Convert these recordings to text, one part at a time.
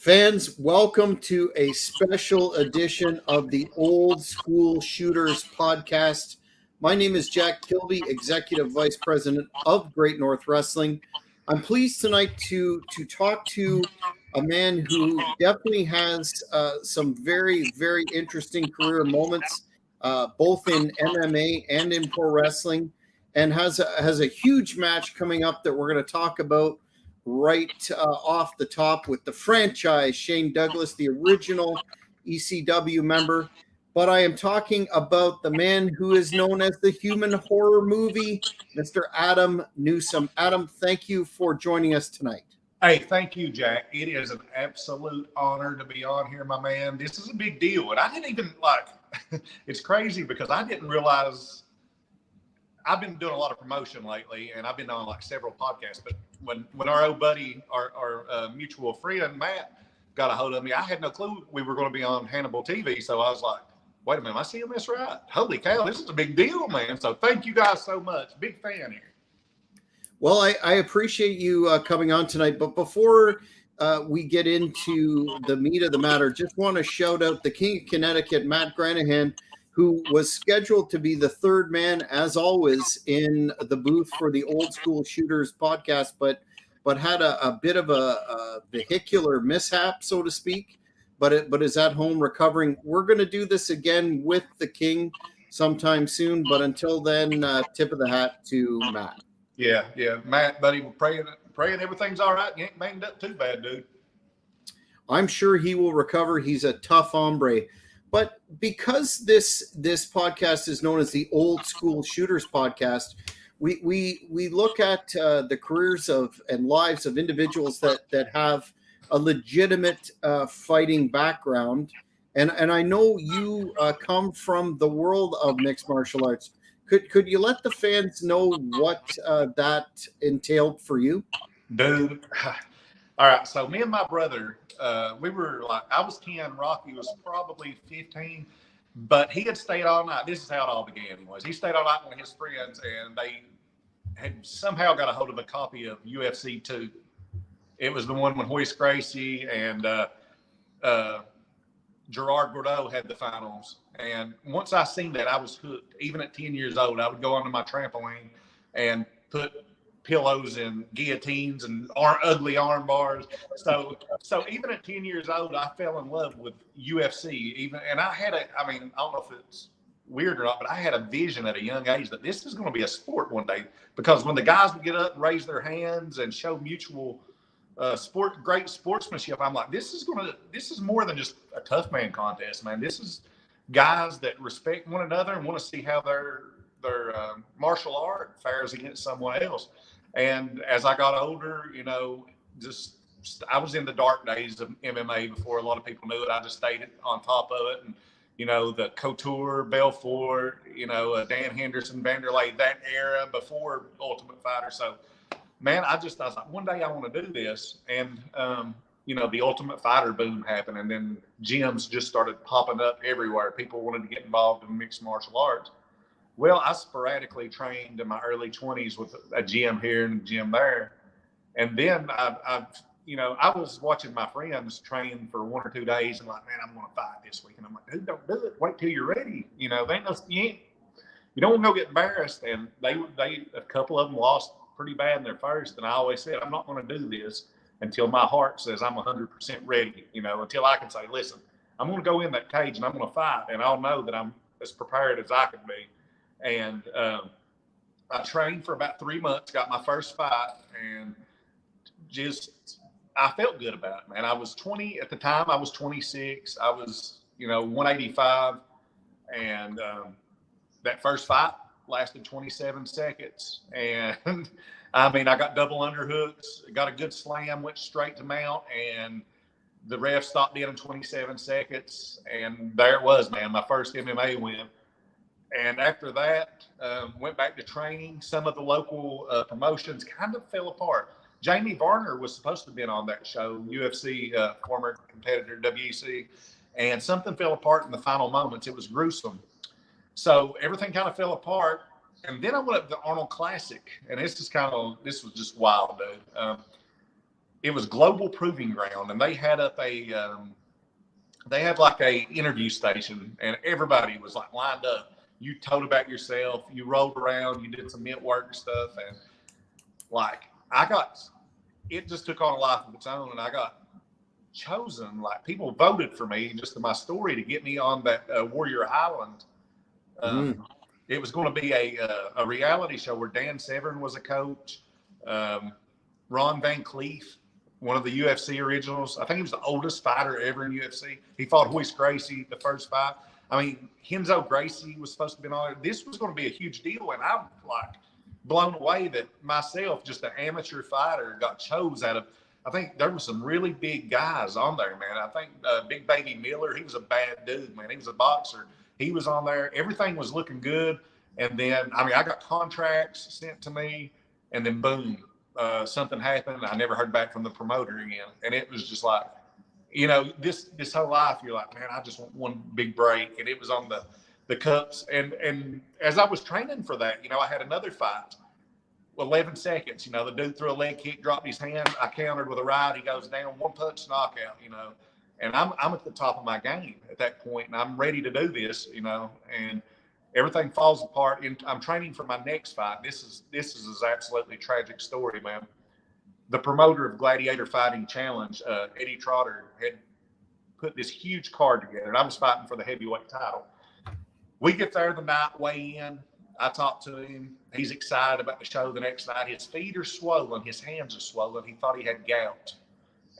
Fans, welcome to a special edition of the Old School Shooters podcast. My name is Jack Kilby, Executive Vice President of Great North Wrestling. I'm pleased tonight to talk to a man who definitely has some very, very interesting career moments, both in MMA and in pro wrestling, and has a huge match coming up that we're going to talk about right off the top with the franchise, Shane Douglas, the original ECW member. But I am talking about the man who is known as the human horror movie, Mr. Adam NEWSOME. Adam, thank you for joining us tonight. Hey, thank you, Jack. It is an absolute honor to be on here, my man. This is a big deal. And I didn't even it's crazy because I didn't realize I've been doing a lot of promotion lately and I've been on several podcasts, but when our old buddy, our mutual friend, Matt, got a hold of me, I had no clue we were going to be on Hannibal TV. So I was like, wait a minute, am I seeing this right? Holy cow, this is a big deal, man. So thank you guys so much. Big fan here. Well, I appreciate you coming on tonight. But before we get into the meat of the matter, just want to shout out the King of Connecticut, Matt Granahan, who was scheduled to be the third man, as always, in the booth for the Old School Shooters podcast, but had a bit of a vehicular mishap, so to speak, but is at home recovering. We're going to do this again with the King sometime soon, but until then, tip of the hat to Matt. Yeah, Matt, buddy, we're praying everything's all right. You ain't banged up too bad, dude. I'm sure he will recover. He's a tough hombre. But because this podcast is known as the Old School Shooters podcast, we look at the careers of and lives of individuals that have a legitimate fighting background. And I know you come from the world of mixed martial arts. Could you let the fans know what that entailed for you? Dude, all right. So me and my brother, we were I was 10, Rocky was probably 15, but he had stayed all night. This is how it all began. He stayed all night with his friends, and they had somehow got a hold of a copy of UFC 2. It was the one when Hoist Gracie and Gerard Gordeau had the finals. And once I seen that, I was hooked. Even at 10 years old, I would go onto my trampoline and put pillows and guillotines and ugly arm bars. So even at 10 years old, I fell in love with UFC. And I don't know if it's weird or not, but I had a vision at a young age that this is going to be a sport one day, because when the guys would get up and raise their hands and show mutual great sportsmanship, I'm like, this is more than just a tough man contest, man. This is guys that respect one another and want to see how their martial art fares against someone else. And as I got older, I was in the dark days of MMA before a lot of people knew it. I just stayed on top of it. And, the Couture, Belfort, Dan Henderson, Vanderlei, that era before Ultimate Fighter. So, man, I was like, one day I want to do this. And, the Ultimate Fighter boom happened. And then gyms just started popping up everywhere. People wanted to get involved in mixed martial arts. Well, I sporadically trained in my early 20s with a gym here and a gym there. And then I was watching my friends train for 1 or 2 days and like, man, I'm going to fight this week. And I'm like, dude, don't do it. Wait till you're ready. You don't want to go get embarrassed. And a couple of them lost pretty bad in their first. And I always said, I'm not going to do this until my heart says I'm 100% ready, until I can say, listen, I'm going to go in that cage and I'm going to fight. And I'll know that I'm as prepared as I can be. And I trained for about 3 months, got my first fight, and I felt good about it, man. I was 20 at the time. I was 26. I was, 185. And that first fight lasted 27 seconds. And I got double underhooks, got a good slam, went straight to mount, and the ref stopped in 27 seconds. And there it was, man, my first MMA win. And after that, went back to training. Some of the local promotions kind of fell apart. Jamie Varner was supposed to have been on that show, UFC former competitor, WEC, and something fell apart in the final moments. It was gruesome. So everything kind of fell apart. And then I went up to the Arnold Classic, and this was just wild, dude. it was Global Proving Ground, and they had up they had like a interview station, and everybody was like lined up. You told about yourself, you rolled around, you did some mint work stuff, and like it just took on a life of its own, and I got chosen. Like people voted for me just in my story to get me on that Warrior Island. It was going to be a reality show where Dan Severn was a coach. Ron Van Cleef, one of the UFC originals. I think he was the oldest fighter ever in UFC. He fought Royce Gracie the first fight. I mean, Renzo Gracie was supposed to be on it. This was going to be a huge deal, and I'm like blown away that myself, just an amateur fighter, got chose out of. I think there were some really big guys on there, man. I think Big Baby Miller, he was a bad dude, man. He was a boxer. He was on there. Everything was looking good. And then, I mean, I got contracts sent to me, and then boom, something happened. I never heard back from the promoter again. And it was just like, you know, this whole life, you're like, man, I just want one big break. And it was on the cups. And as I was training for that, you know, I had another fight. 11 seconds, you know, the dude threw a leg kick, dropped his hand. I countered with a right. He goes down, one punch knockout, you know. And I'm at the top of my game at that point, and I'm ready to do this, you know. And everything falls apart. And I'm training for my next fight. This is an absolutely tragic story, man. The promoter of Gladiator Fighting Challenge, Eddie Trotter, had put this huge card together, and I was fighting for the heavyweight title. We get there the night, weigh in. I talked to him. He's excited about the show the next night. His feet are swollen. His hands are swollen. He thought he had gout.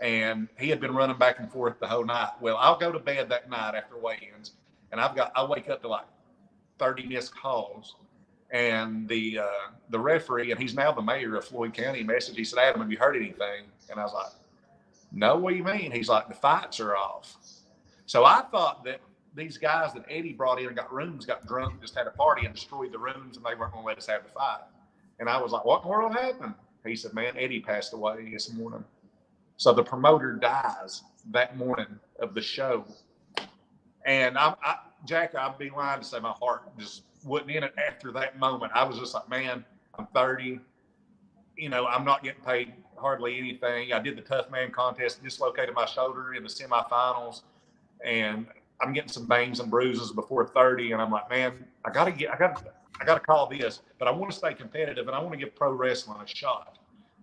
And he had been running back and forth the whole night. Well, I'll go to bed that night after weigh-ins, and I wake up to like 30 missed calls. And the referee, and he's now the mayor of Floyd County, messaged. He said, Adam, have you heard anything? And I was like, no, what do you mean? He's like, the fights are off. So I thought that these guys that Eddie brought in and got rooms, got drunk, just had a party and destroyed the rooms, and they weren't going to let us have the fight. And I was like, what in the world happened? He said, man, Eddie passed away this morning. So the promoter dies that morning of the show. And Jack, I'd be lying to say my heart just wasn't in it after that moment. I was just like, man, I'm 30. You know, I'm not getting paid hardly anything. I did the Tough Man contest, dislocated my shoulder in the semifinals, and I'm getting some bangs and bruises before 30, and I'm like, man, I gotta call this, but I want to stay competitive, and I want to give pro wrestling a shot.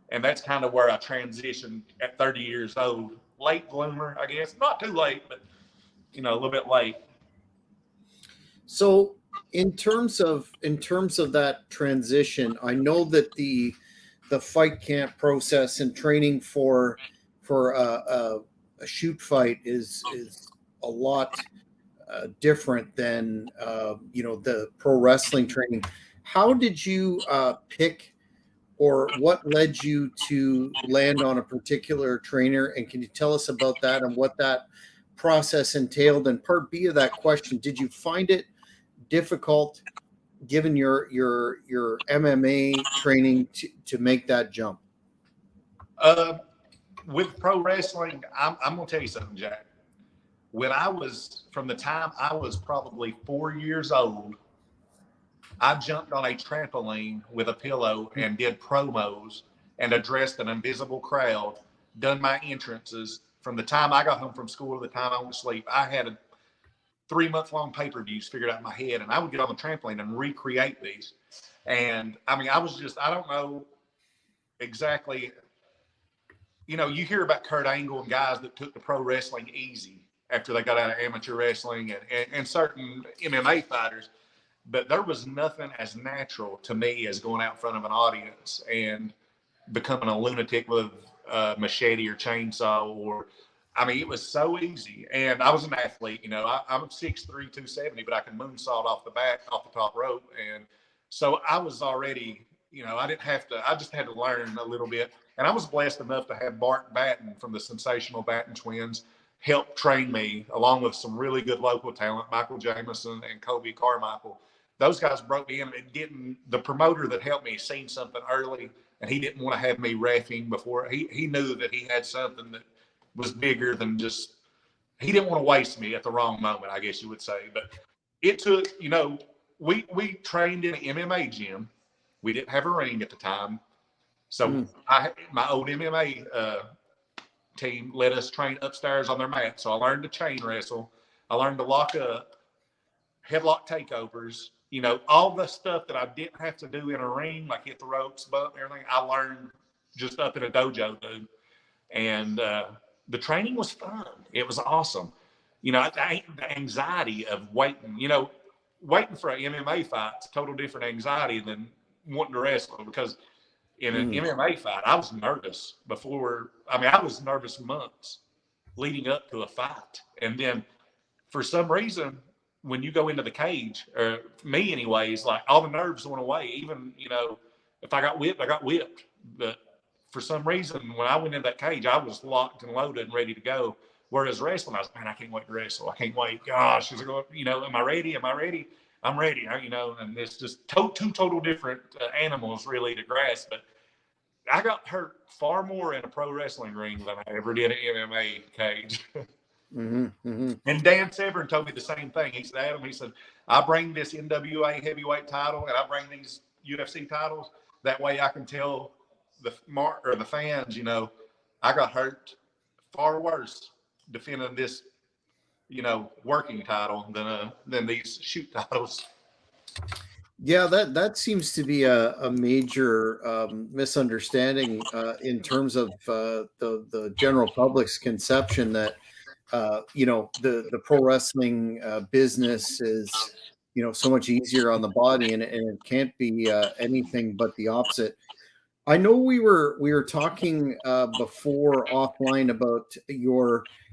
And that's kind of where I transitioned at 30 years old. Late bloomer, I guess. Not too late, but you know, a little bit late. So in terms of that transition, I know that the fight camp process and training for a shoot fight is a lot different than you know, the pro wrestling training. How did you pick, or what led you to land on a particular trainer? And can you tell us about that and what that process entailed? And part B of that question, did you find it difficult, given your MMA training, to make that jump? With pro wrestling, I'm going to tell you something, Jack. From the time I was probably 4 years old, I jumped on a trampoline with a pillow and did promos and addressed an invisible crowd, done my entrances. From the time I got home from school to the time I went to sleep, I had a 3-month-long pay-per-views figured out in my head, and I would get on the trampoline and recreate these. And I mean, I don't know exactly, you know, you hear about Kurt Angle and guys that took the pro wrestling easy after they got out of amateur wrestling, and certain MMA fighters, but there was nothing as natural to me as going out in front of an audience and becoming a lunatic with a machete or chainsaw, or, I mean, it was so easy. And I was an athlete, you know, I'm 6'3", 270, but I can moonsault off the top rope. And so I was already, you know, I just had to learn a little bit. And I was blessed enough to have Bart Batten from the Sensational Batten Twins help train me, along with some really good local talent, Michael Jameson and Colby Carmichael. Those guys broke me in. The promoter that helped me seen something early, and he didn't want to have me reffing before. He knew that he had something that was bigger than just, he didn't want to waste me at the wrong moment, I guess you would say. But it took, you know, we trained in an MMA gym. We didn't have a ring at the time. So my old MMA team let us train upstairs on their mat. So I learned to chain wrestle. I learned to lock up, headlock takeovers, all the stuff that I didn't have to do in a ring, like hit the ropes, bump, everything, I learned just up in a dojo, dude. And the training was fun. It was awesome. The anxiety of waiting, waiting for an MMA fight's total different anxiety than wanting to wrestle, because in an MMA fight, I was nervous before. I mean, I was nervous months leading up to a fight. And then for some reason, when you go into the cage, or me anyways, like all the nerves went away. Even, if I got whipped, I got whipped. But for some reason, when I went in that cage, I was locked and loaded and ready to go. Whereas wrestling, I was, man, I can't wait to wrestle. I can't wait. Gosh, is it going, am I ready? Am I ready? I'm ready. And it's just two total different animals really to grasp. But I got hurt far more in a pro wrestling ring than I ever did in an MMA cage. And Dan Severn told me the same thing. He said, Adam, I bring this NWA heavyweight title and I bring these UFC titles. That way I can tell the fans, I got hurt far worse defending this, working title than these shoot titles. Yeah, that seems to be a major misunderstanding in terms of the general public's conception that the pro wrestling business is so much easier on the body, and it can't be anything but the opposite. I know we were talking before offline about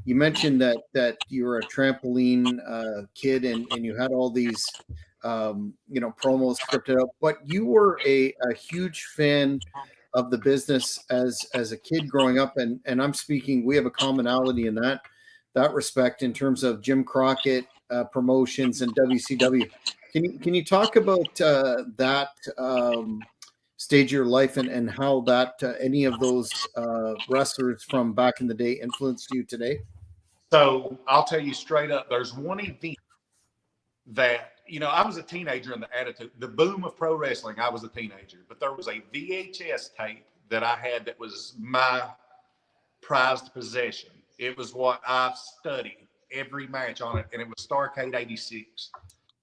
you mentioned that you were a trampoline kid and you had all these promos scripted up, but you were a huge fan of the business as a kid growing up, and I'm speaking, we have a commonality in that respect in terms of Jim Crockett promotions and WCW. Can you talk about that stage of your life and how that any of those wrestlers from back in the day influenced you today? So I'll tell you straight up, there's one event that, I was a teenager in the boom of pro wrestling. I was a teenager, but there was a VHS tape that I had that was my prized possession. It was what I studied every match on it, and it was Starrcade 86.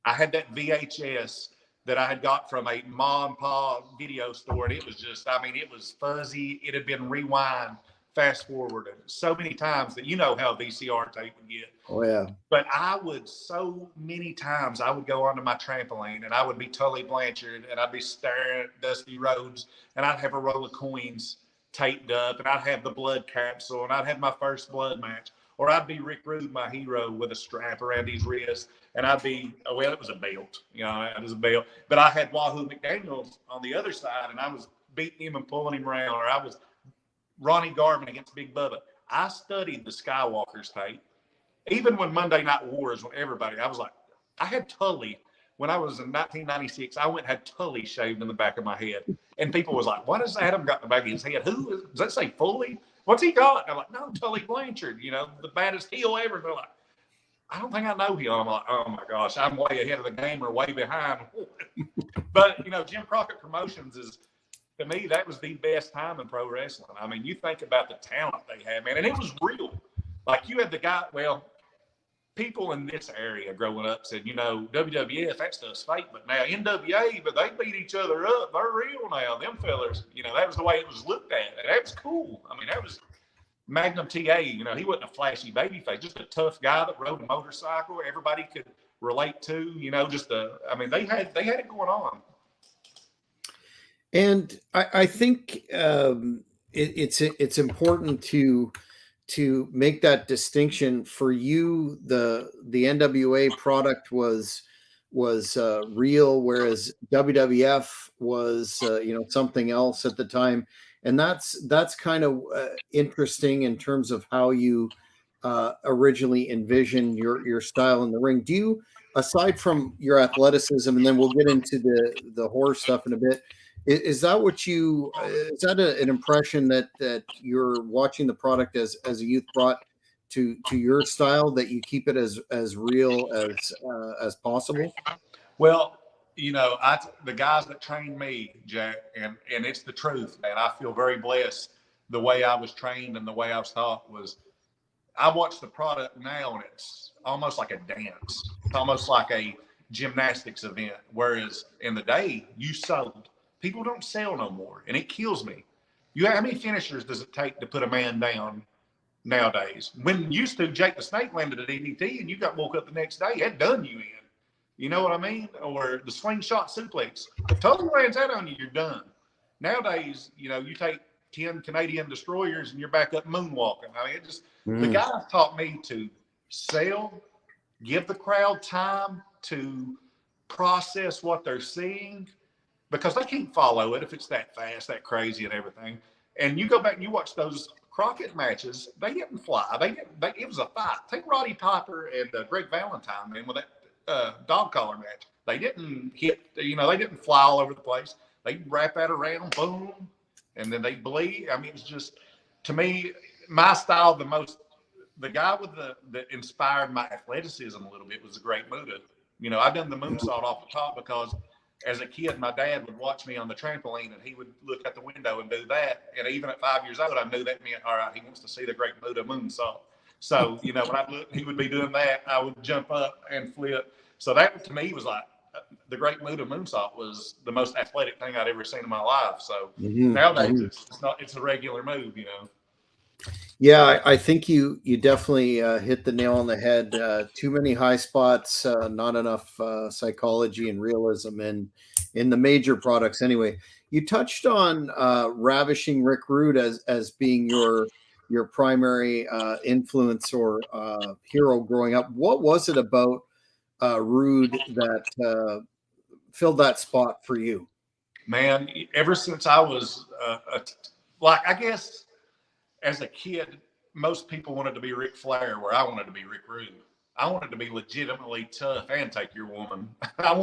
I had that VHS that I had got from a mom and pop video store, and it was just, it was fuzzy. It had been rewind, fast forward so many times that how a VCR tape would get. Oh, yeah. But so many times I would go onto my trampoline and I would be Tully Blanchard and I'd be staring at Dusty Rhodes and I'd have a roll of coins taped up and I'd have the blood capsule and I'd have my first blood match. Or I'd be Rick Rude, my hero, with a strap around his wrist. And I'd be, it was a belt. It was a belt. But I had Wahoo McDaniels on the other side and I was beating him and pulling him around. Or I was Ronnie Garvin against Big Bubba. I studied the Skywalker's tape. Even when Monday Night Wars, when everybody, I was like, I had Tully. When I was in 1996, I went and had Tully shaved in the back of my head. And people was like, what has Adam got in the back of his head? Does that say Foley? What's he got? And I'm like, no, Tully Blanchard, the baddest heel ever. And they're like, I don't think I know him. I'm like, oh my gosh, I'm way ahead of the game or way behind. But, Jim Crockett Promotions is, to me, that was the best time in pro wrestling. You think about the talent they had, man, and it was real. Like you had the guy, people in this area growing up said, WWF, that stuff's fake, but now NWA, but they beat each other up. They're real now. Them fellers, that was the way it was looked at. And that was cool. That was Magnum TA. He wasn't a flashy baby face, just a tough guy that rode a motorcycle. Everybody could relate to, they had it going on. And I think it's important to make that distinction for you. The NWA product was real, whereas WWF was something else at the time, and that's kind of interesting in terms of how you originally envisioned your style in the ring. Do you, aside from your athleticism, and then we'll get into the horror stuff in a bit, is that what you is that an impression that you're watching the product as a youth brought to your style, that you keep it as real as possible? Well, the guys that trained me, Jack, and it's the truth, man. I feel very blessed the way I was trained and the way I was taught was, I watch the product now and it's almost like a dance. It's almost like a gymnastics event. Whereas in the day, you sold. People don't sell no more, and it kills me. How many finishers does it take to put a man down nowadays? When used to, Jake the Snake landed a DDT and you got woke up the next day, it done you in. You know what I mean? Or the slingshot suplex. If Tully lands that on you, you're done. Nowadays, you take 10 Canadian destroyers and you're back up moonwalking. I mean, the guys taught me to sell, give the crowd time to process what they're seeing, because they can't follow it if it's that fast, that crazy and everything. And you go back and you watch those Crockett matches, they didn't fly. It was a fight. Take Roddy Piper and Greg Valentine, man, with that dog collar match. They didn't hit, they didn't fly all over the place. They wrap that around, boom, and then they bleed. I mean, it's just, to me, my style, the guy that inspired my athleticism a little bit was the Great Muta. I've done the moonsault off the top because as a kid, my dad would watch me on the trampoline and he would look out the window and do that. And even at 5 years old, I knew that meant, all right, he wants to see the Great Muta moonsault. So, when I looked, he would be doing that. I would jump up and flip. So that to me was like, the Great Muta moonsault was the most athletic thing I'd ever seen in my life. So nowadays it's a regular move, Yeah, I think you definitely hit the nail on the head. Too many high spots, not enough psychology and realism in the major products. Anyway, you touched on ravishing Rick Rude as being your primary influence or hero growing up. What was it about Rude that filled that spot for you? Man, ever since I was I guess, as a kid, most people wanted to be Ric Flair, where I wanted to be Rick Rude. I wanted to be legitimately tough and take your woman. I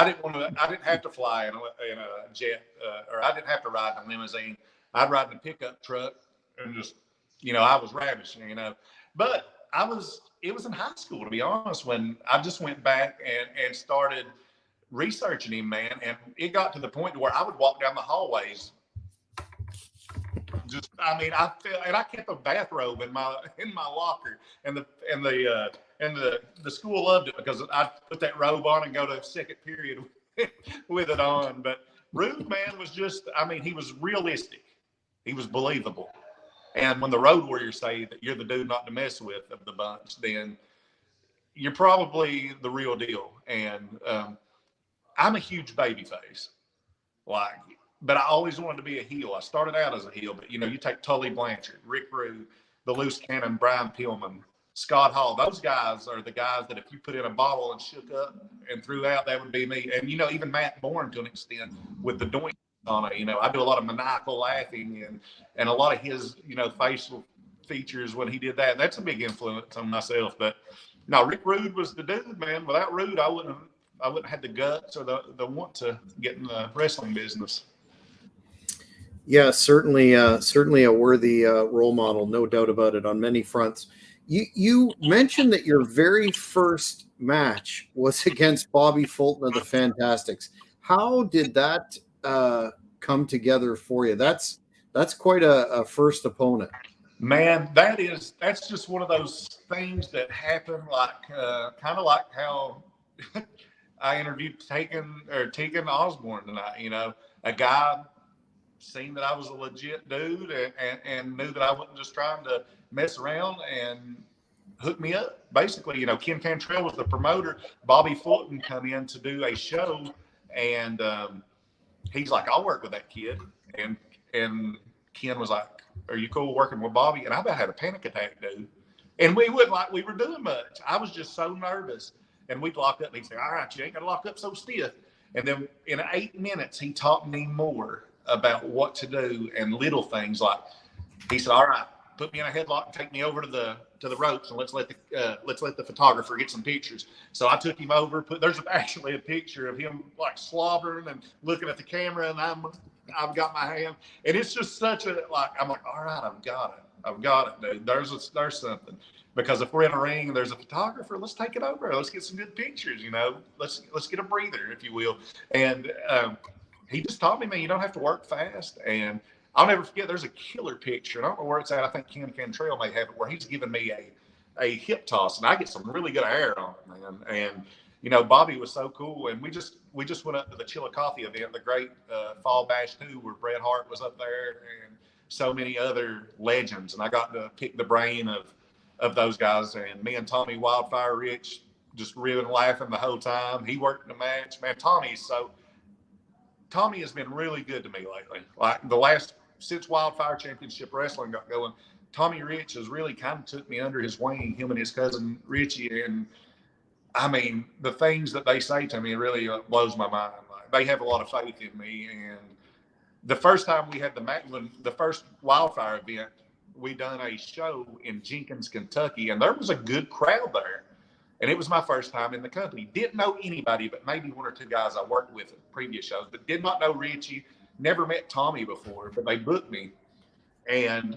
didn't have to fly in a jet, or I didn't have to ride in a limousine. I'd ride in a pickup truck and just, I was ravishing, But it was in high school, to be honest, when I just went back and started researching him, man. And it got to the point where I would walk down the hallways. I kept a bathrobe in my locker, and the school loved it because I'd put that robe on and go to second period with it on. But Rude, man, was just, he was realistic. He was believable. And when the Road Warriors say that you're the dude not to mess with of the bunch, then you're probably the real deal. And I'm a huge baby face. But I always wanted to be a heel. I started out as a heel, but you take Tully Blanchard, Rick Rude, the Loose Cannon, Brian Pillman, Scott Hall. Those guys are the guys that if you put in a bottle and shook up and threw out, that would be me. And even Matt Bourne to an extent with the doink on it. I do a lot of maniacal laughing and a lot of his facial features when he did that. That's a big influence on myself. But no, Rick Rude was the dude, man. Without Rude, I wouldn't have had the guts or the want to get in the wrestling business. Yeah, certainly a worthy role model, no doubt about it, on many fronts. You mentioned that your very first match was against Bobby Fulton of the Fantastics. How did that come together for you? That's quite a first opponent. Man, that's just one of those things that happen, kind of like how I interviewed Tegan Osborne tonight. A guy seen that I was a legit dude and knew that I wasn't just trying to mess around and hook me up. Basically, Ken Cantrell was the promoter. Bobby Fulton come in to do a show, and he's like, I'll work with that kid. And Ken was like, are you cool working with Bobby? And I about had a panic attack, dude. And we wouldn't like we were doing much. I was just so nervous. And we'd lock up and he'd say, all right, you ain't got to lock up so stiff. And then in 8 minutes, he taught me more about what to do and little things. Like he said, all right, put me in a headlock and take me over to the ropes and let's let the photographer get some pictures. So I took him over. There's actually a picture of him like slobbering and looking at the camera, and I've got my hand, and it's just such a I'm like, all right, I've got it, dude. There's something. Because if we're in a ring and there's a photographer, let's take it over. Let's get some good pictures, Let's get a breather, if you will. And he just taught me, man, you don't have to work fast. And I'll never forget. There's a killer picture. I don't know where it's at. I think Ken Cantrell may have it, where he's giving me a hip toss, and I get some really good air on it, man. And you know, Bobby was so cool, and we just went up to the Chillicothe event, the great Fall Bash 2, where Bret Hart was up there, and so many other legends. And I got to pick the brain of those guys, and me and Tommy Wildfire Rich just ribbing laughing the whole time. He worked the match, man. Tommy has been really good to me lately. Like the last, since Wildfire Championship Wrestling got going, Tommy Rich has really kind of took me under his wing, him and his cousin Richie. And I mean, the things that they say to me really blows my mind. Like, they have a lot of faith in me. And the first time we had the first Wildfire event, we done a show in Jenkins, Kentucky, and there was a good crowd there. And it was my first time in the company. Didn't know anybody, but maybe one or two guys I worked with at previous shows, but did not know Richie, never met Tommy before, but they booked me. And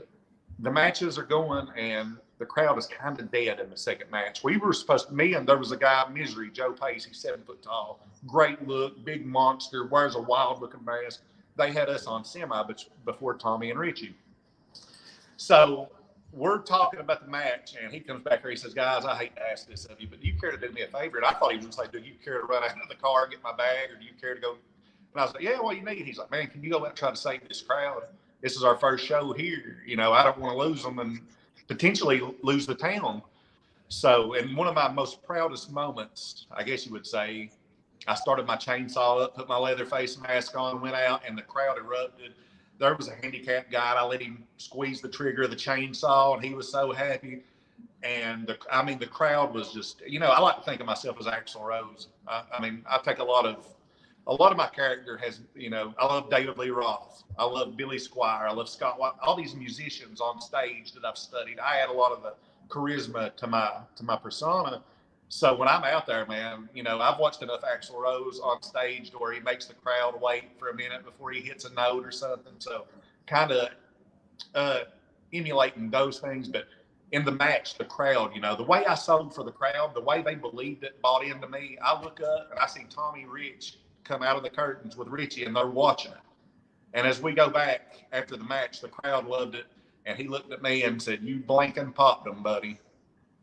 the matches are going, and the crowd is kind of dead in the second match. We were supposed to, there was a guy, Misery, Joe Pace, he's 7 foot tall, great look, big monster, wears a wild looking mask. They had us on semi before Tommy and Richie. So we're talking about the match, and he comes back here. He says, guys, I hate to ask this of you, but do you care to do me a favor? And I thought he was going to say, do you care to run out of the car and get my bag, or do you care to go? And I was like, yeah, what do you need? He's like, man, can you go out and try to save this crowd? This is our first show here. You know, I don't want to lose them and potentially lose the town. So, and one of my most proudest moments, I guess you would say, I started my chainsaw up, put my leather face mask on, went out, and the crowd erupted. There was a handicapped guy, and I let him squeeze the trigger of the chainsaw, and he was so happy. And the crowd was just, you know, I like to think of myself as Axl Rose. I take a lot of my character has, you know, I love David Lee Roth. I love Billy Squire. I love Scott White. All these musicians on stage that I've studied. I add a lot of the charisma to my persona. So when I'm out there, man, you know, I've watched enough Axl Rose on stage to where he makes the crowd wait for a minute before he hits a note or something. So kind of emulating those things. But in the match, the crowd, you know, the way I sold for the crowd, the way they believed it, bought into me, I look up and I see Tommy Rich come out of the curtains with Richie, and they're watching it. And as we go back after the match, the crowd loved it. And he looked at me and said, you blanking popped them, buddy.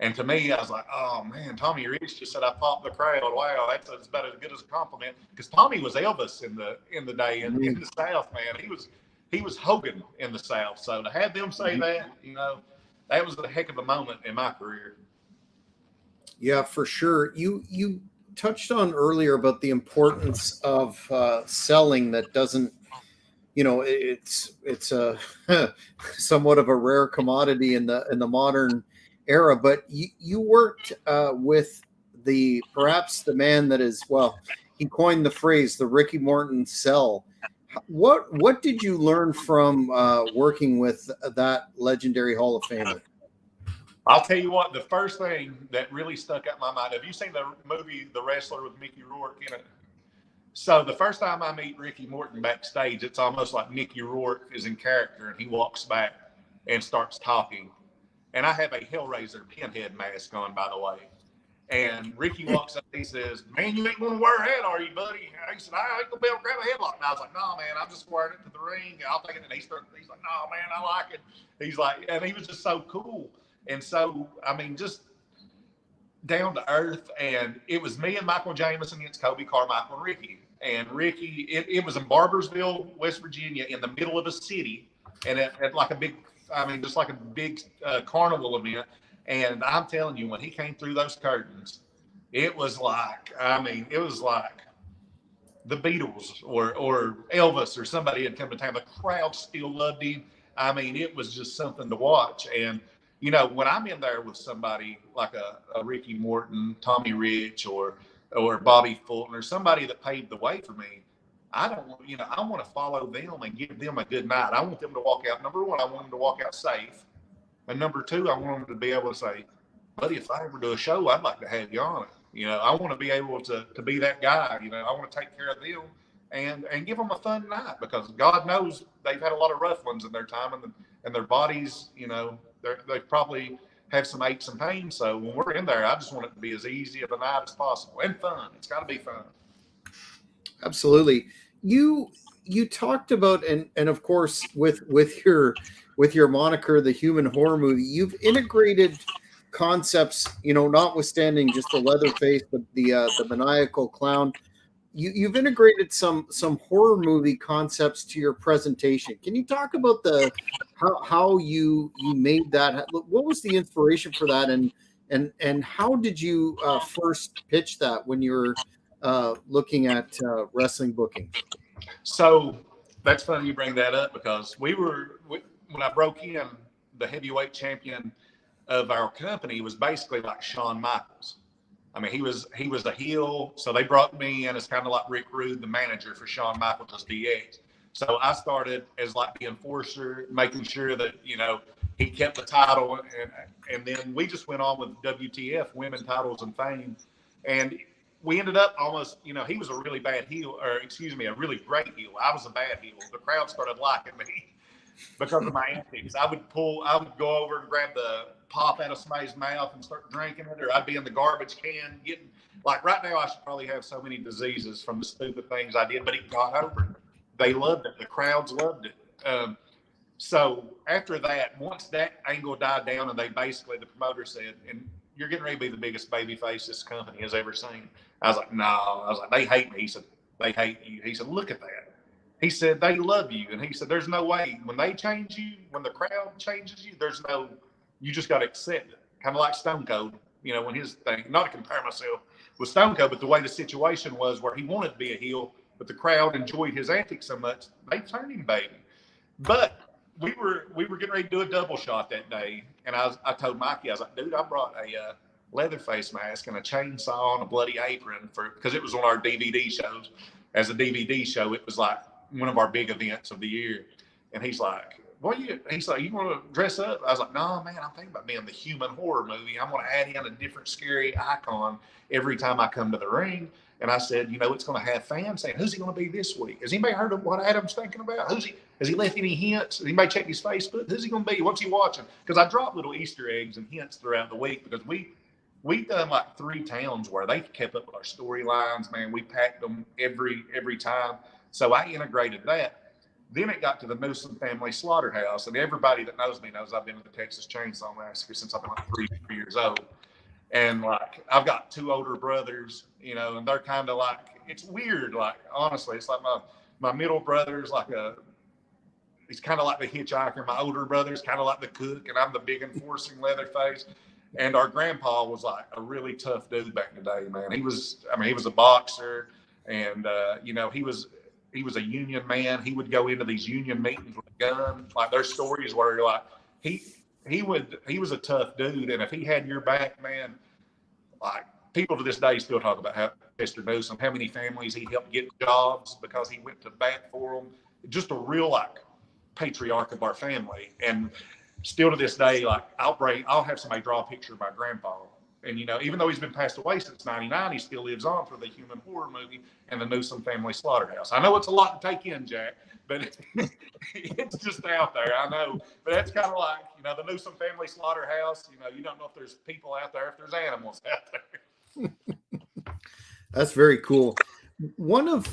And to me, I was like, oh, man, Tommy Rich just said I popped the crowd. Wow, that's about as good as a compliment. Because Tommy was Elvis in the day in the South, man. He was Hogan in the South. So to have them say that, you know, that was a heck of a moment in my career. Yeah, for sure. You touched on earlier about the importance of selling that doesn't, you know, it's a somewhat of a rare commodity in the modern era, but you worked with perhaps the man that is, well, he coined the phrase, the Ricky Morton sell. What did you learn from working with that legendary Hall of Famer? I'll tell you what, the first thing that really stuck out in my mind, have you seen the movie The Wrestler with Mickey Rourke in it? So the first time I meet Ricky Morton backstage, it's almost like Mickey Rourke is in character, and he walks back and starts talking. And I have a Hellraiser pinhead mask on, by the way. And Ricky walks up, he says, man, you ain't going to wear a hat, are you, buddy? He said, I ain't going to be able to grab a headlock. And I was like, no, man, I'm just wearing it to the ring. I'll take it. And he's like, no, man, I like it. He's like, and he was just so cool. And so, I mean, just down to earth. And it was me and Michael Jameson against Kobe Carmichael and Ricky. And Ricky, it was in Barbersville, West Virginia, in the middle of a city. And at like a big, just like a big carnival event. And I'm telling you, when he came through those curtains, it was like, the Beatles or Elvis or somebody had come to town. The crowd still loved him. I mean, it was just something to watch. And, you know, when I'm in there with somebody like a Ricky Morton, Tommy Rich, or Bobby Fulton, or somebody that paved the way for me, I want to follow them and give them a good night. I want them to walk out. Number one, I want them to walk out safe. And number two, I want them to be able to say, buddy, if I ever do a show, I'd like to have you on it. You know, I want to be able to be that guy. You know, I want to take care of them and give them a fun night, because God knows they've had a lot of rough ones in their time, and their bodies, you know, they probably have some aches and pains. So when we're in there, I just want it to be as easy of a night as possible and fun. It's got to be fun. Absolutely. You you talked about, and of course with your moniker, the human horror movie, you've integrated concepts, notwithstanding just the leather face, but the maniacal clown. You've integrated some horror movie concepts to your presentation. Can you talk about the how you made that? What was the inspiration for that, and how did you first pitch that when you were looking at wrestling bookings? So that's funny you bring that up because when I broke in, the heavyweight champion of our company was basically like Shawn Michaels. I mean, he was a heel, so they brought me in as kind of like Rick Rude, the manager for Shawn Michaels as DX. So I started as like the enforcer, making sure that he kept the title, and then we just went on with WTF, Women Titles and Fame, and we ended up almost, he was a really bad heel, or excuse me, a really great heel. I was a bad heel. The crowd started liking me because of my antics. I would go over and grab the pop out of somebody's mouth and start drinking it, or I'd be in the garbage can getting, like right now I should probably have so many diseases from the stupid things I did, but it got over it. They loved it. The crowds loved it. So after that, once that angle died down, and the promoter said, and you're getting ready to be the biggest baby face this company has ever seen. I was like, no. I was like, they hate me. He said, they hate you. He said, look at that. He said, they love you. And he said, there's no way. When they change you, when the crowd changes you, you just got to accept it. Kind of like Stone Cold, when his thing, not to compare myself with Stone Cold, but the way the situation was where he wanted to be a heel, but the crowd enjoyed his antics so much, they turned him baby. But we were getting ready to do a double shot that day. And I told Mikey, I was like, dude, I brought a leather face mask and a chainsaw and a bloody apron because it was on our DVD shows. As a DVD show, it was like one of our big events of the year. And he's like, he's like, you want to dress up? I was like, no, man, I'm thinking about being the human horror movie. I'm going to add in a different scary icon every time I come to the ring. And I said, it's going to have fans saying, who's he going to be this week? Has anybody heard of what Adam's thinking about? Has he left any hints? Has anybody checked his Facebook? Who's he going to be? What's he watching? Because I drop little Easter eggs and hints throughout the week because we've done like 3 towns where they kept up with our storylines, man. We packed them every time. So I integrated that. Then it got to the NEWSOME family slaughterhouse. And everybody that knows me knows I've been to the Texas Chainsaw Massacre since I've been like 3 years old. And like, I've got 2 older brothers, and they're kind of like, it's weird. Like, honestly, it's like my middle brother's like he's kind of like the hitchhiker. My older brother's kind of like the cook, and I'm the big enforcing Leatherface. And our grandpa was like a really tough dude back in the day, man. He was a boxer, and he was a union man. He would go into these union meetings with a gun. Like, there's stories where you're like, he was a tough dude, and if he had your back, man, like people to this day still talk about how Mr. NEWSOME, how many families he helped get jobs because he went to bat for them. Just a real like patriarch of our family, and still to this day, like I'll have somebody draw a picture of my grandpa, and even though he's been passed away since '99, he still lives on for the human horror movie and the NEWSOME family slaughterhouse. I know it's a lot to take in, Jack, but it's just out there. I know, but that's kind of like the NEWSOME family slaughterhouse. You don't know if there's people out there, if there's animals out there. That's very cool. One of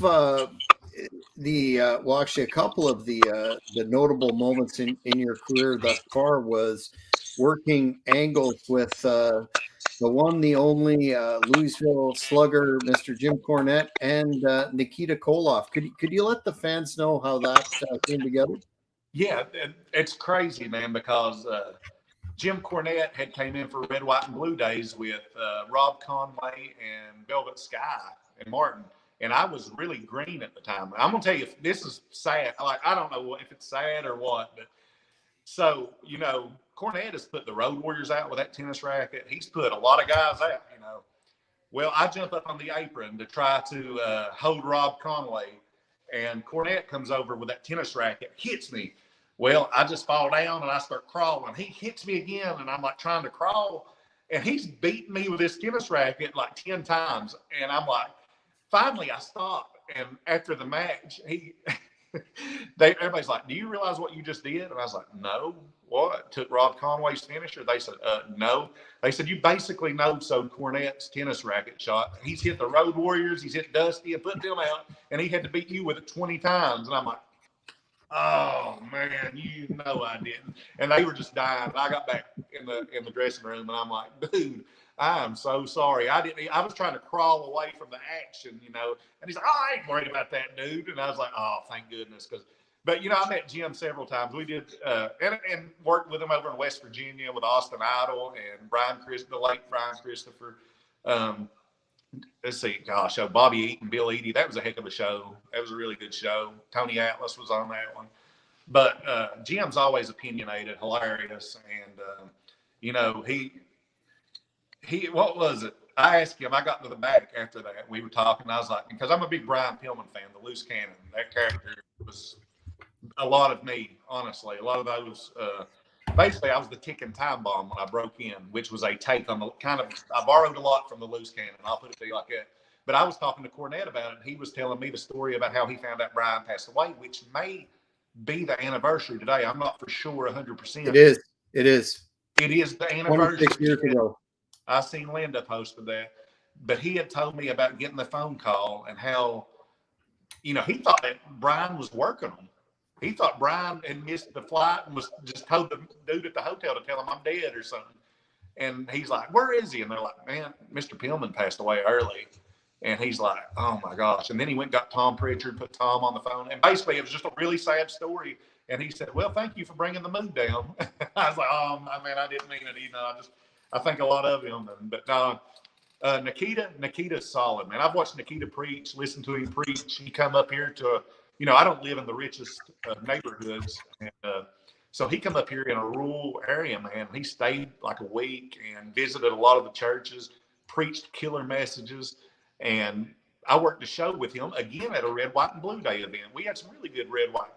actually a couple of the notable moments in your career thus far was working angles with the one, the only Louisville Slugger, Mr. Jim Cornette, and Nikita Koloff. Could you let the fans know how that came together? Yeah, it's crazy, man, because Jim Cornette had came in for Red, White, and Blue Days with Rob Conway and Velvet Sky and Martin. And I was really green at the time. I'm going to tell you, this is sad. Like, I don't know if it's sad or what, but so, Cornette has put the Road Warriors out with that tennis racket. He's put a lot of guys out, Well, I jump up on the apron to try to hold Rob Conway, and Cornette comes over with that tennis racket, hits me. Well, I just fall down and I start crawling. He hits me again, and I'm like trying to crawl, and he's beating me with this tennis racket like 10 times. And I'm like, finally I stop. And after the match, everybody's like, do you realize what you just did? And I was like, no. what? Took Rob Conway's finisher? They said, no. They said, you basically no-sold Cornette's tennis racket shot. He's hit the Road Warriors, he's hit Dusty and put them out, and he had to beat you with it 20 times. And I'm like, oh man, you know I didn't. And they were just dying. I got back in the dressing room, and I'm like, dude, I am so sorry. I was trying to crawl away from the action, you know. And he's like, oh, I ain't worried about that, dude. And I was like, oh, thank goodness, but you know, I met Jim several times. We did and worked with him over in West Virginia with Austin Idol and the late Brian Christopher. Let's see, gosh, Bobby Eaton, Bill Eady. That was a heck of a show. That was a really good show. Tony Atlas was on that one. But Jim's always opinionated, hilarious, and you know, he what was it? I asked him. I got to the back after that. We were talking. I was like, because I'm a big Brian Pillman fan, the loose cannon. That character was a lot of me, honestly. A lot of those. Basically, I was the ticking time bomb when I broke in, which was a take on the kind of. I borrowed a lot from the loose cannon. I'll put it to you like that. But I was talking to Cornette about it. He was telling me the story about how he found out Brian passed away, which may be the anniversary today. I'm not for sure 100%. It is. It is. It is the anniversary. 26 years ago. I seen Linda posted that. But he had told me about getting the phone call and how, you know, he thought that Brian was working him. He thought Brian had missed the flight and was just told the dude at the hotel to tell him I'm dead or something. And he's like, where is he? And they're like, man, Mr. Pillman passed away early. And he's like, oh my gosh. And then he went and got Tom Pritchard, put Tom on the phone. And basically it was just a really sad story. And he said, well, thank you for bringing the mood down. I was like, oh, man, I didn't mean it. You know, I think a lot of him. But Nikita's solid, man. I've watched Nikita preach, listened to him preach. He come up here to, you know, I don't live in the richest neighborhoods. And so he come up here in a rural area, man. He stayed like a week and visited a lot of the churches, preached killer messages. And I worked a show with him again at a Red, White, and Blue Day event. We had some really good Red, White,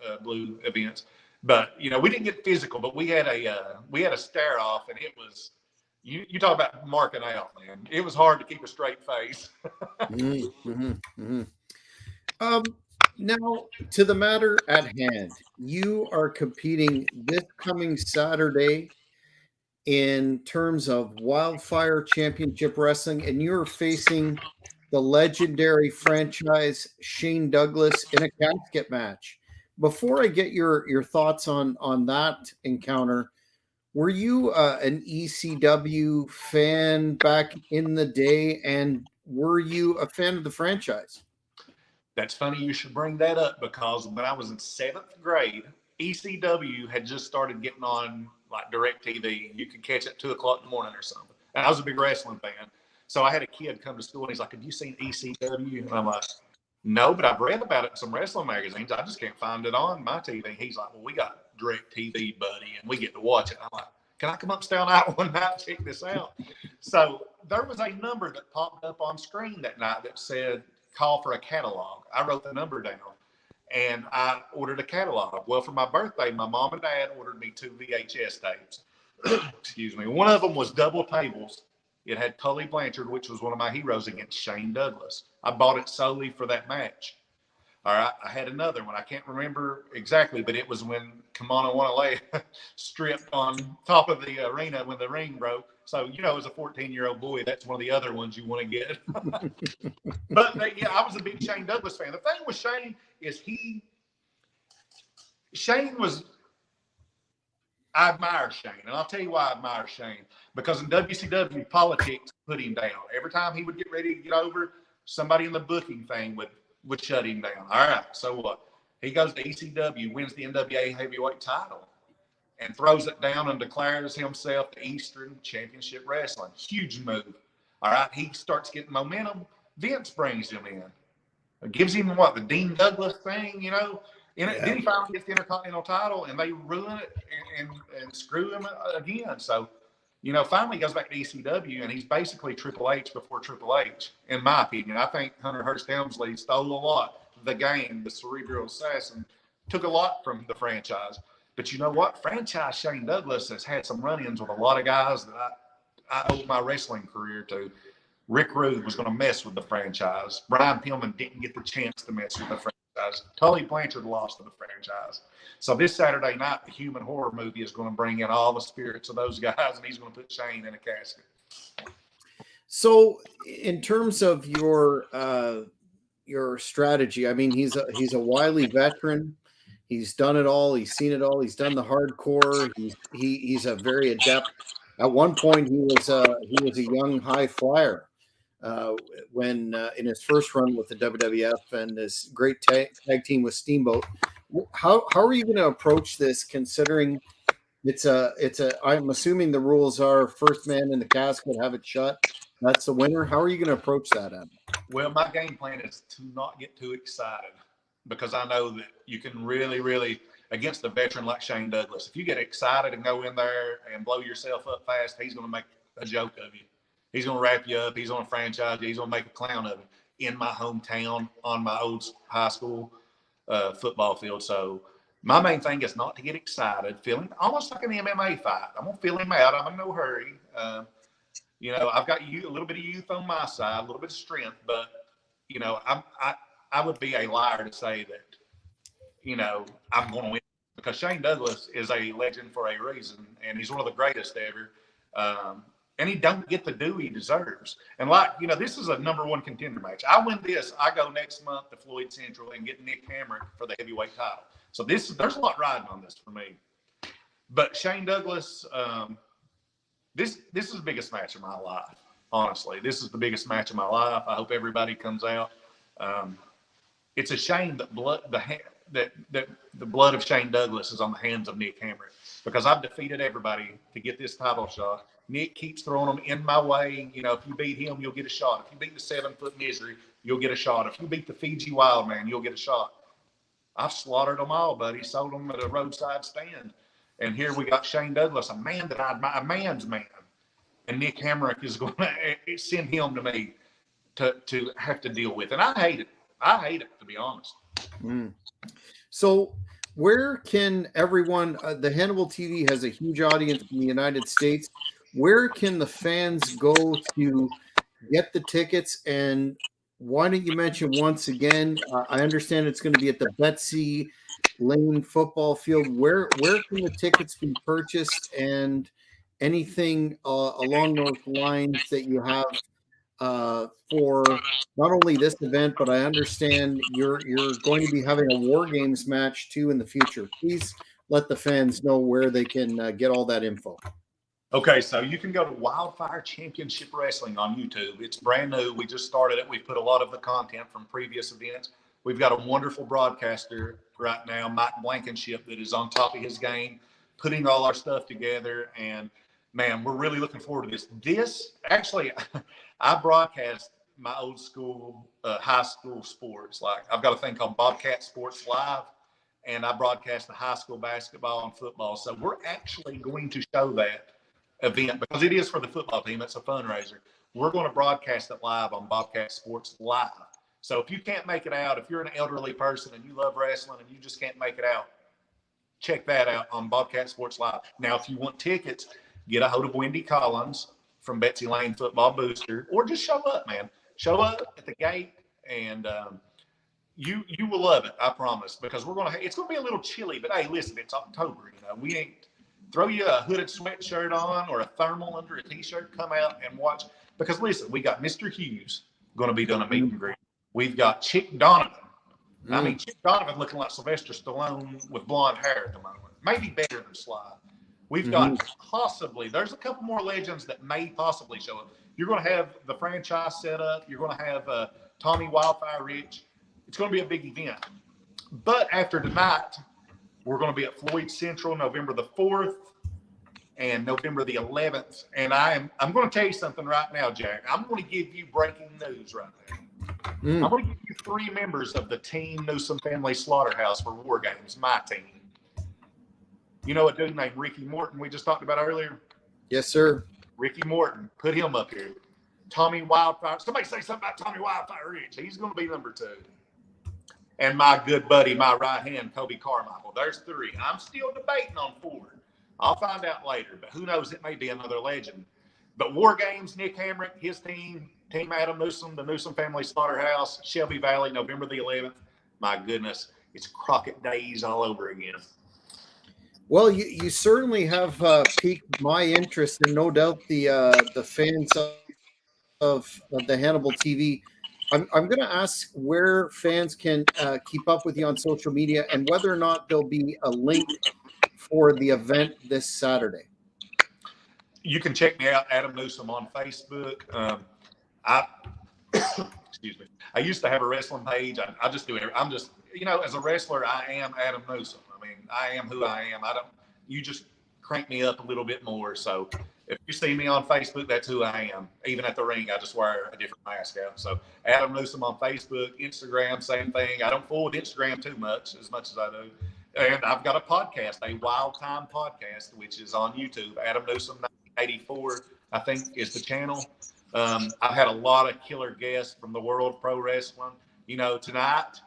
and Blue events. But, you know, we didn't get physical, but we had a stare off, and it was, you talk about marking out, man. It was hard to keep a straight face. Now, to the matter at hand, you are competing this coming Saturday in terms of Wildfire Championship Wrestling, and you're facing the legendary franchise Shane Douglas in a casket match. Before I get your thoughts on that encounter, were you an ECW fan back in the day, and were you a fan of the franchise? That's funny you should bring that up, because when I was in 7th grade, ECW had just started getting on like DirecTV. You could catch it at 2 o'clock in the morning or something. And I was a big wrestling fan. So I had a kid come to school and he's like, have you seen ECW? And I'm like, no, but I've read about it in some wrestling magazines. I just can't find it on my TV. He's like, well, we got DirecTV, buddy, and we get to watch it. I'm like, can I come up and stay on out one night and check this out? So there was a number that popped up on screen that night that said, call for a catalog. I wrote the number down and I ordered a catalog. Well, for my birthday, my mom and dad ordered me 2 VHS tapes. Excuse me. One of them was Double Tables. It had Tully Blanchard, which was one of my heroes, against Shane Douglas. I bought it solely for that match. All right. I had another one. I can't remember exactly, but it was when Kimano Wanale stripped on top of the arena when the ring broke. So, you know, as a 14-year-old boy, that's one of the other ones you want to get. But, yeah, I was a big Shane Douglas fan. The thing with Shane is I admire Shane. And I'll tell you why I admire Shane. Because in WCW, politics put him down. Every time he would get ready to get over, somebody in the booking thing would shut him down. All right, so what? He goes to ECW, wins the NWA heavyweight title, and throws it down and declares himself the Eastern Championship Wrestling. Huge move. All right, he starts getting momentum. Vince brings him in. Gives him the Dean Douglas thing, you know. Then he finally gets the Intercontinental title, and they ruin it and screw him again. So, you know, finally he goes back to ECW, and he's basically Triple H before Triple H, in my opinion. I think Hunter Hearst Helmsley stole a lot. The Game, the Cerebral Assassin, took a lot from the franchise. But you know what? Franchise Shane Douglas has had some run-ins with a lot of guys that I owe my wrestling career to. Rick Rude was going to mess with the franchise. Brian Pillman didn't get the chance to mess with the franchise. franchise. Tully Blanchard lost to the franchise. So this Saturday night, the Human Horror movie is going to bring in all the spirits of those guys, and he's going to put Shane in a casket. So, in terms of your strategy, I mean, he's a wily veteran. He's done it all. He's seen it all. He's done the hardcore. He's a very adept. At one point, he was a young high flyer uh, when in his first run with the WWF and this great tag team with Steamboat. How are you going to approach this? Considering it's a. I'm assuming the rules are first man in the casket, have it shut. That's the winner. How are you going to approach that, Adam? Well, my game plan is to not get too excited because I know that you can really, really, against a veteran like Shane Douglas, if you get excited and go in there and blow yourself up fast, he's going to make a joke of you. He's going to wrap you up. He's going to franchise you. He's going to make a clown of you in my hometown on my old high school football field. So my main thing is not to get excited, feeling almost like an MMA fight. I'm going to feel him out. I'm in no hurry. I've got a little bit of youth on my side, a little bit of strength, but I would be a liar to say that, I'm going to win because Shane Douglas is a legend for a reason, and he's one of the greatest ever. And he don't get the due he deserves. And this is a number one contender match. I win this, I go next month to Floyd Central and get Nick Hamrick for the heavyweight title. So there's a lot riding on this for me. But Shane Douglas, this is the biggest match of my life. Honestly, this is the biggest match of my life. I hope everybody comes out. It's a shame that the blood of Shane Douglas is on the hands of Nick Hamrick because I've defeated everybody to get this title shot. Nick keeps throwing them in my way. If you beat him, you'll get a shot. If you beat the 7-foot misery, you'll get a shot. If you beat the Fiji Wild Man, you'll get a shot. I've slaughtered them all, buddy. Sold them at a roadside stand. And here we got Shane Douglas, a man that I admire, a man's man. And Nick Hamrick is going to send him to me to have to deal with. And I hate it. To be honest. Mm. So where can everyone, the Hannibal TV has a huge audience in the United States. Where can the fans go to get the tickets? And why don't you mention once again, I understand it's going to be at the Betsy Lane football field. Where can the tickets be purchased and anything along those lines that you have for not only this event, but I understand you're going to be having a War Games match too in the future. Please let the fans know where they can get all that info. Okay, so you can go to Wildfire Championship Wrestling on YouTube. It's brand new. We just started it. We put a lot of the content from previous events. We've got a wonderful broadcaster right now, Mike Blankenship, that is on top of his game, putting all our stuff together. And, man, we're really looking forward to this. Actually, I broadcast my old school, high school sports. Like I've got a thing called Bobcat Sports Live, and I broadcast the high school basketball and football. So we're actually going to show that event because it is for the football team. It's a fundraiser. We're going to broadcast it live on Bobcat Sports Live. So if you can't make it out, if you're an elderly person and you love wrestling and you just can't make it out, check that out on Bobcat Sports Live. Now, if you want tickets, get a hold of Wendy Collins from Betsy Lane Football Booster, or just show up, man. Show up at the gate, and you will love it, I promise. Because it's gonna be a little chilly, but hey, listen, it's October. We ain't throw you a hooded sweatshirt on or a thermal under a t-shirt. Come out and watch. Because listen, we got Mr. Hughes going to be doing a meet and greet. We've got Chick Donovan. I mean, Chick Donovan looking like Sylvester Stallone with blonde hair at the moment. Maybe better than Sly. We've got there's a couple more legends that may possibly show up. You're going to have the franchise set up. You're going to have Tommy Wildfire Rich. It's going to be a big event. But after tonight, we're going to be at Floyd Central November the 4th and November the 11th. And I'm going to tell you something right now, Jack. I'm going to give you breaking news right now. I'm going to give you 3 members of the Team Newsome Family Slaughterhouse for War Games, my team. You know a dude named Ricky Morton we just talked about earlier? Yes, sir. Ricky Morton. Put him up here. Tommy Wildfire. Somebody say something about Tommy Wildfire Rich. He's going to be number 2. And my good buddy, my right hand, Kobe Carmichael. There's 3. I'm still debating on 4. I'll find out later, but who knows? It may be another legend. But War Games, Nick Hamrick, his team, Team Adam Newsome, the Newsome Family Slaughterhouse, Shelby Valley, November the 11th. my goodness, it's Crockett days all over again. Well, you certainly have piqued my interest, and no doubt the fans of the Hannibal TV. I'm going to ask where fans can keep up with you on social media, and whether or not there'll be a link for the event this Saturday. You can check me out, Adam Newsome, on Facebook. I excuse me. I used to have a wrestling page. I just do it. I'm just, as a wrestler, I am Adam Newsome. I mean, I am who I am. You just crank me up a little bit more. So if you see me on Facebook, that's who I am. Even at the ring, I just wear a different mask out. So Adam Newsome on Facebook, Instagram, same thing. I don't fool with Instagram too much as I do. And I've got a podcast, a Wild Time podcast, which is on YouTube. Adam Newsome 1984, I think, is the channel. I've had a lot of killer guests from the world of pro wrestling. Tonight,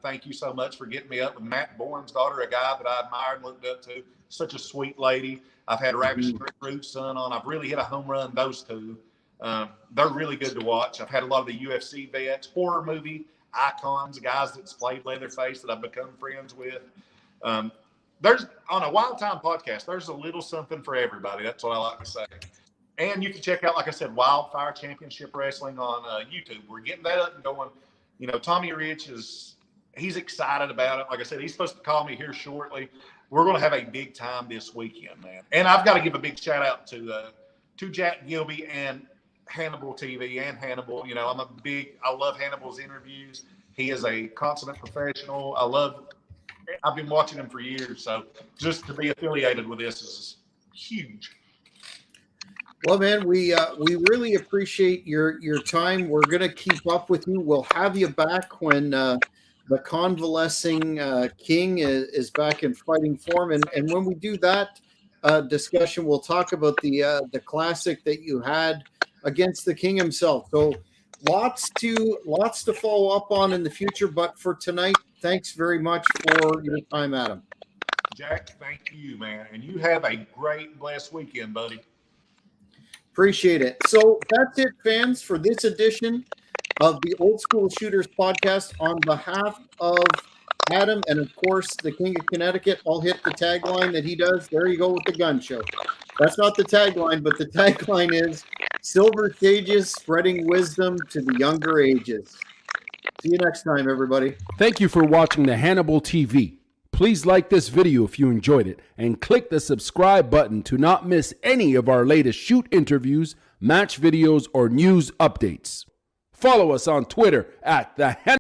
thank you so much for getting me up with Matt Bourne's daughter, a guy that I admired and looked up to. Such a sweet lady. I've had Ravish Root's son on. I've really hit a home run, those two. They're really good to watch. I've had a lot of the UFC vets, horror movie icons, guys that's played Leatherface that I've become friends with. There's, on a Wild Time podcast, there's a little something for everybody. That's what I like to say. And you can check out, like I said, Wildfire Championship Wrestling on YouTube. We're getting that up and going. Tommy Rich he's excited about it. Like I said, he's supposed to call me here shortly. We're going to have a big time this weekend, man. And I've got to give a big shout out to Jack Kilby and Hannibal TV and Hannibal. I love Hannibal's interviews. He is a consummate professional. I've been watching him for years. So just to be affiliated with this is huge. Well, man, we really appreciate your time. We're going to keep up with you. We'll have you back when the convalescing king is back in fighting form. And when we do that discussion, we'll talk about the classic that you had against the king himself. So lots to follow up on in the future. But for tonight, thanks very much for your time, Adam. Jack, thank you, man. And you have a great, blessed weekend, buddy. Appreciate it. So that's it, fans, for this edition of the Old School Shooters podcast. On behalf of Adam and, of course, the King of Connecticut, I'll hit the tagline that he does. There you go with the gun show. That's not the tagline, but the tagline is Silver Sages spreading wisdom to the younger ages. See you next time, everybody. Thank you for watching the Hannibal TV. Please like this video if you enjoyed it, and click the subscribe button to not miss any of our latest shoot interviews, match videos, or news updates. Follow us on Twitter at the